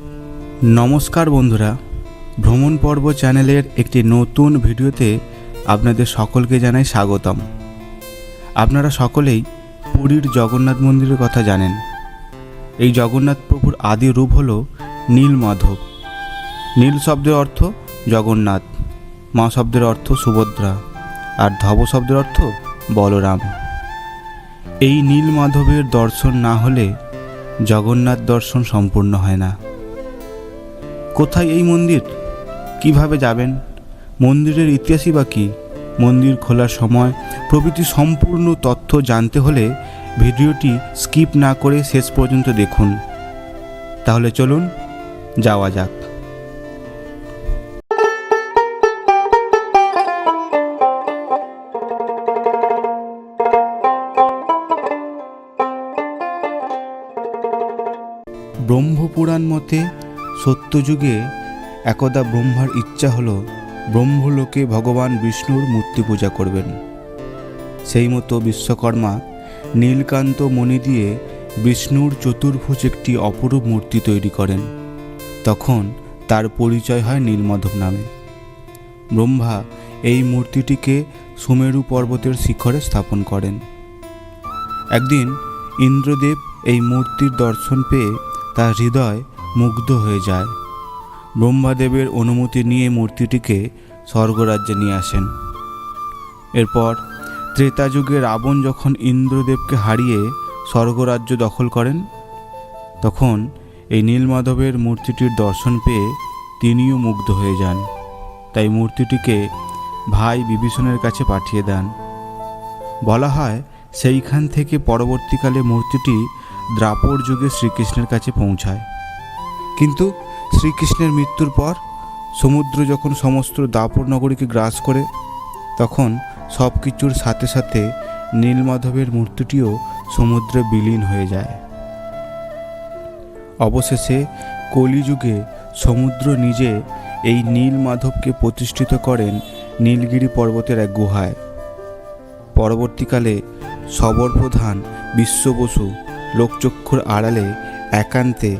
নমস্কার বন্ধুরা, ভ্রমণ পর্ব চ্যানেলের একটি নতুন ভিডিওতে আপনাদের সকলকে জানাই স্বাগতম। আপনারা সকলেই পুরীর জগন্নাথ মন্দিরের কথা জানেন। এই জগন্নাথ প্রভুর আদি রূপ হল নীলমাধব। নীল শব্দের অর্থ জগন্নাথ, মা শব্দের অর্থ সুভদ্রা, আর ধব শব্দের অর্থ বলরাম। এই নীলমাধবের দর্শন না হলে জগন্নাথ দর্শন সম্পূর্ণ হয় না। কোথায় এই মন্দির, কিভাবে যাবেন, মন্দিরের ইতিহাসই বা কী, মন্দির খোলার সময় প্রভৃতি সম্পূর্ণ তথ্য জানতে হলে ভিডিওটি স্কিপ না করে শেষ পর্যন্ত দেখুন। তাহলে চলুন যাওয়া যাক। ব্রহ্মপুরাণ মতে সত্যযুগে একদা ব্রহ্মার ইচ্ছা হলো ব্রহ্মলোকে ভগবান বিষ্ণুর মূর্তি পূজা করবেন। সেই মতো বিশ্বকর্মা নীলকান্ত মণি দিয়ে বিষ্ণুর চতুর্ভুজ একটি অপরূপ মূর্তি তৈরি করেন। তখন তার পরিচয় হয় নীলমাধব নামে। ব্রহ্মা এই মূর্তিটিকে সুমেরু পর্বতের শিখরে স্থাপন করেন। একদিন ইন্দ্রদেব এই মূর্তির দর্শন পেয়ে তার হৃদয় মুগ্ধ হয়ে যায়। ব্রহ্মাদেবের অনুমতি নিয়ে মূর্তিটিকে স্বর্গরাজ্যে নিয়ে আসেন। এরপর ত্রেতা যুগে রাবণ যখন ইন্দ্রদেবকে হারিয়ে স্বর্গরাজ্য দখল করেন, তখন এই নীলমাধবের মূর্তিটির দর্শন পেয়ে তিনিও মুগ্ধ হয়ে যান। তাই মূর্তিটিকে ভাই বিভীষণের কাছে পাঠিয়ে দেন। বলা হয় সেইখান থেকে পরবর্তীকালে মূর্তিটি দ্বাপর যুগে শ্রীকৃষ্ণের কাছে পৌঁছায়। কিন্তু শ্রীকৃষ্ণের মৃত্যুর পর সমুদ্র যখন সমস্ত দ্বাপর নগরীকে গ্রাস করে, তখন সব কিছুর সাথে সাথে নীলমাধবের মূর্তিটিও সমুদ্রে বিলীন হয়ে যায়। অবশেষে কলিযুগে সমুদ্র নিজে এই নীলমাধবকে প্রতিষ্ঠিত করেন নীলগিরি পর্বতের এক গুহায়। পরবর্তীকালে সবরপ্রধান বিশ্ব বসু লোকচক্ষুর আড়ালে একান্তে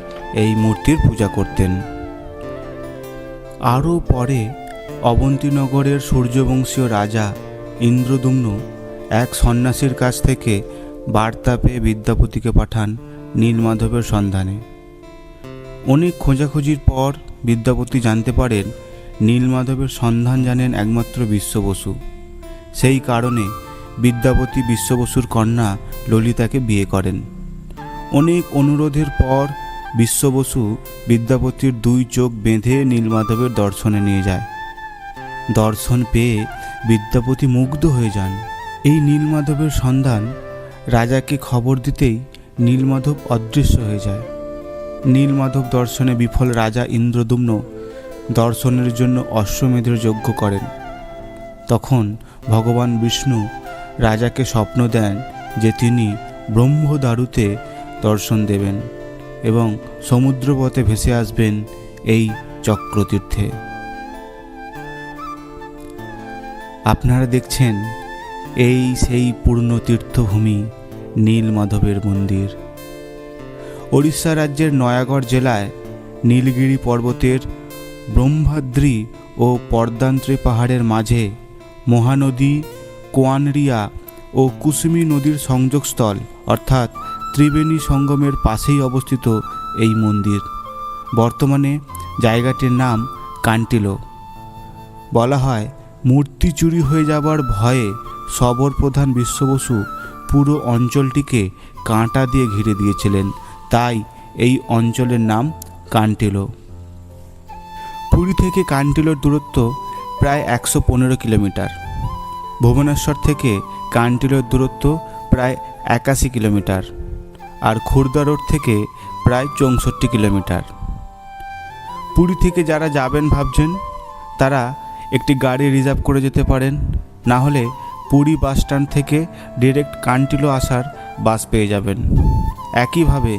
এই মূর্তির পূজা করতেন। আরও পরে অবন্তীনগরের সূর্যবংশীয় রাজা ইন্দ্রদ্যুম্ন এক সন্ন্যাসীর কাছ থেকে বার্তা পেয়ে বিদ্যাপতিকে পাঠান নীলমাধবের সন্ধানে। অনেক খোঁজাখুঁজির পর বিদ্যাপতি জানতে পারেন নীলমাধবের সন্ধান জানেন একমাত্র বিশ্ব বসু। সেই কারণে বিদ্যাপতি বিশ্ব বসুর কন্যা ললিতাকে বিয়ে করেন। অনেক অনুরোধের পর বিশ্ব বসু বিদ্যাপতির দুই চোখ বেঁধে নীলমাধবের দর্শনে নিয়ে যায়। দর্শন পেয়ে বিদ্যাপতি মুগ্ধ হয়ে যান। এই নীলমাধবের সন্ধান রাজাকে খবর দিতেই নীলমাধব অদৃশ্য হয়ে যায়। নীলমাধব দর্শনে বিফল রাজা ইন্দ্রদ্যুম্ন দর্শনের জন্য অশ্বমেধের যজ্ঞ করেন। তখন ভগবান বিষ্ণু রাজাকে স্বপ্ন দেন যে তিনি ব্রহ্মদারুতে দর্শন দেবেন এবং সমুদ্রপথে ভেসে আসবেন এই চক্রতীর্থে। আপনারা দেখছেন এই সেই পূর্ণ তীর্থভূমি নীলমাধবের মন্দির। ওড়িশা রাজ্যের নয়াগড় জেলায় নীলগিরি পর্বতের ব্রহ্মাদ্রি ও পর্দান্ত্রে পাহাড়ের মাঝে মহানদী কোয়ানরিয়া ও কুসুমী নদীর সংযোগস্থল অর্থাৎ ত্রিবেণী সঙ্গমের পাশেই অবস্থিত এই মন্দির। বর্তমানে জায়গাটির নাম কান্টিলো। বলা হয় মূর্তি চুরি হয়ে যাবার ভয়ে সবরপ্রধান বিশ্ব বসু পুরো অঞ্চলটিকে কাঁটা দিয়ে ঘিরে দিয়েছিলেন, তাই এই অঞ্চলের নাম কান্টিলো। পুরী থেকে কান্টিলোর দূরত্ব প্রায় 115 কিলোমিটার। ভুবনেশ্বর থেকে কান্টিলোর দূরত্ব প্রায় 81 কিলোমিটার, আর খুর্দা রোড থেকে প্রায় 64 কিলোমিটার। পুরী থেকে যারা যাবেন ভাবছেন তারা একটি গাড়ি রিজার্ভ করে যেতে পারেন, না হলে পুরী বাস স্ট্যান্ড থেকে ডিরেক্ট কান্টিলো আসার বাস পেয়ে যাবেন। একইভাবে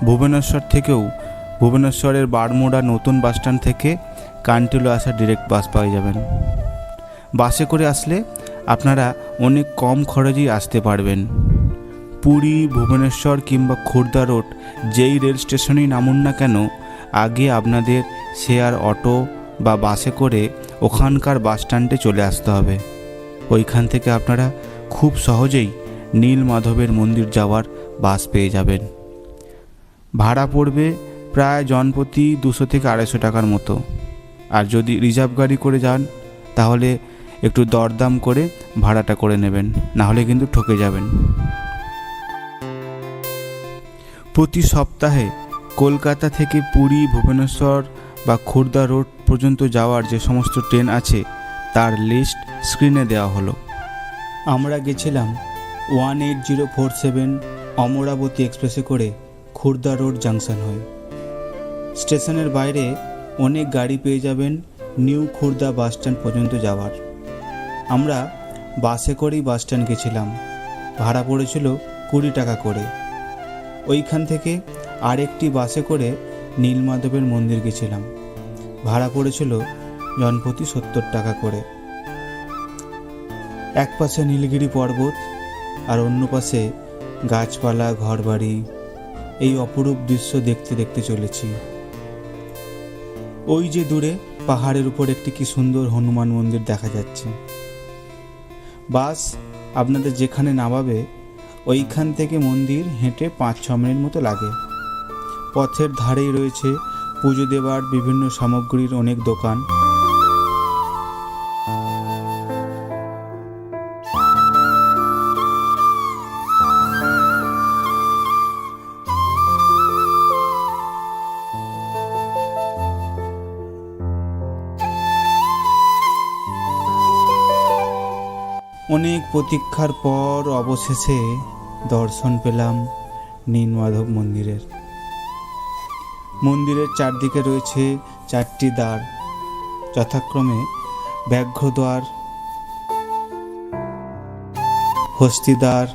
ভুবনেশ্বর থেকেও ভুবনেশ্বরের বারমুড়া নতুন বাস স্ট্যান্ড থেকে কান্টিলো আসার ডিরেক্ট বাস পেয়ে যাবেন। বাসে করে আসলে আপনারা অনেক কম খরচেই আসতে পারবেন। পুরী, ভুবনেশ্বর কিংবা খুর্দা রোড যেই রেল স্টেশনেই নামুন না কেন, আগে আপনাদের শেয়ার অটো বা বাসে করে ওখানকার বাস স্ট্যান্ডে চলে আসতে হবে। ওইখান থেকে আপনারা খুব সহজেই নীলমাধবের মন্দির যাওয়ার বাস পেয়ে যাবেন। ভাড়া পড়বে প্রায় জনপ্রতি 200 থেকে 250 টাকার মতো। আর যদি রিজার্ভ গাড়ি করে যান তাহলে একটু দরদাম করে ভাড়াটা করে নেবেন, নাহলে কিন্তু ঠকে যাবেন। প্রতি সপ্তাহে কলকাতা থেকে পুরী, ভুবনেশ্বর বা খুর্দা রোড পর্যন্ত যাওয়ার যে সমস্ত ট্রেন আছে তার লিস্ট স্ক্রিনে দেওয়া হলো। আমরা গেছিলাম 18047 অমরাবতী এক্সপ্রেসে করে খুর্দা রোড জাংশন হয়ে। স্টেশনের বাইরে অনেক গাড়ি পেয়ে যাবেন নিউ খুর্দা বাস স্ট্যান্ড পর্যন্ত যাওয়ার। আমরা বাসে করেই বাস স্ট্যান্ড গেছিলাম। ভাড়া পড়েছিল 20 টাকা করে। ওইখান থেকে আরেকটি বাসে করে নীলমাধবের মন্দির গেছিলাম। ভাড়া পড়েছিল জনপ্রতি 70 টাকা করে। এক পাশে নীলগিরি পর্বত আর অন্য পাশে গাছপালা, ঘরবাড়ি, এই অপরূপ দৃশ্য দেখতে দেখতে চলেছি। ওই যে দূরে পাহাড়ের উপর একটি কি সুন্দর হনুমান মন্দির দেখা যাচ্ছে। বাস আপনাদের যেখানে নামাবে ওইখান থেকে মন্দির হেঁটে 5-6 মিনিট মতো লাগে। পথের ধারেই রয়েছে পুজো দেবার বিভিন্ন সামগ্রীর অনেক দোকান। অনেক প্রতীক্ষার পর অবশেষে দর্শন পেলাম নীলমাধব মন্দিরের। মন্দিরের চারদিকে রয়েছে 4টি দ্বার, যথাক্রমে ব্যাঘ্রদ্বার, হস্তিদ্বার,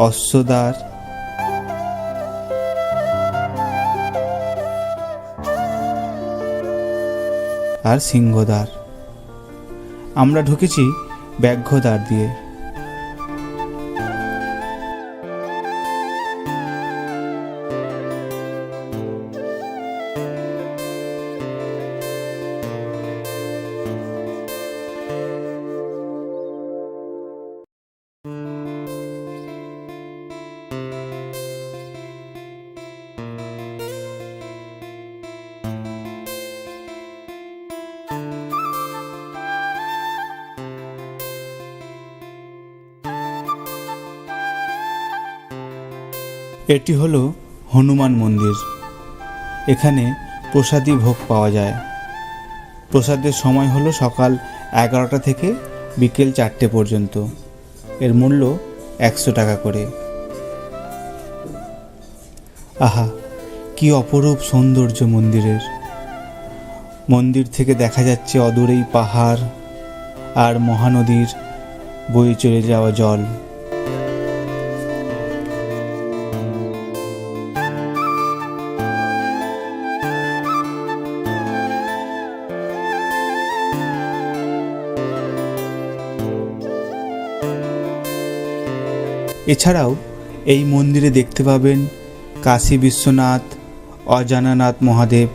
অশ্বদ্বার আর সিংহদ্বার। আমরা ঢুকেছি ব্যাঘ্রদ্বার দিয়ে। এটি হলো হনুমান মন্দির। এখানে প্রসাদী ভোগ পাওয়া যায়। প্রসাদের সময় হলো সকাল 11টা থেকে বিকেল 4টে পর্যন্ত। এর মূল্য 100 টাকা করে। আহা, কি অপরূপ সৌন্দর্য মন্দিরের। মন্দির থেকে দেখা যাচ্ছে অদূরেই পাহাড় আর মহানদীর বয়ে চলে যাওয়া জল। এছাড়াও এই মন্দিরে দেখতে পাবেন কাশী বিশ্বনাথ, অজানানাথ মহাদেব,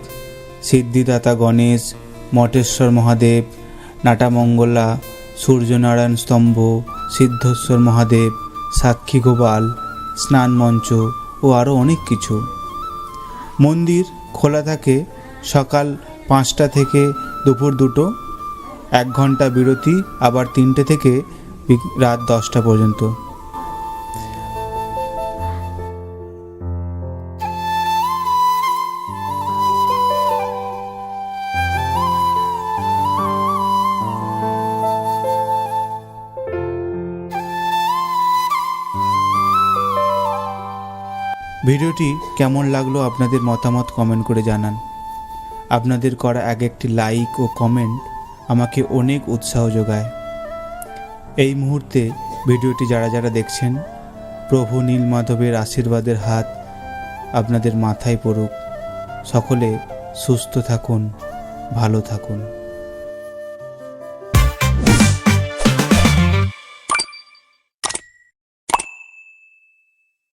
সিদ্ধিদাতা গণেশ, মটেশ্বর মহাদেব, নাটামঙ্গলা, সূর্যনারায়ণ স্তম্ভ, সিদ্ধেশ্বর মহাদেব, সাক্ষী গোপাল, স্নান মঞ্চ ও আরও অনেক কিছু। মন্দির খোলা থাকে সকাল 5টা থেকে দুপুর 2টো, 1 ঘন্টা বিরতি, আবার 3টে থেকে রাত 10টা পর্যন্ত। ভিডিওটি কেমন লাগলো আপনাদের মতামত কমেন্ট করে জানান। আপনাদের করা এক একটি লাইক ও কমেন্ট আমাকে অনেক উৎসাহ যোগায়। এই মুহূর্তে ভিডিওটি যারা যারা দেখছেন, প্রভু নীলমাধবের আশীর্বাদের হাত আপনাদের মাথায় পড়ুক। সকলে সুস্থ থাকুন, ভালো থাকুন।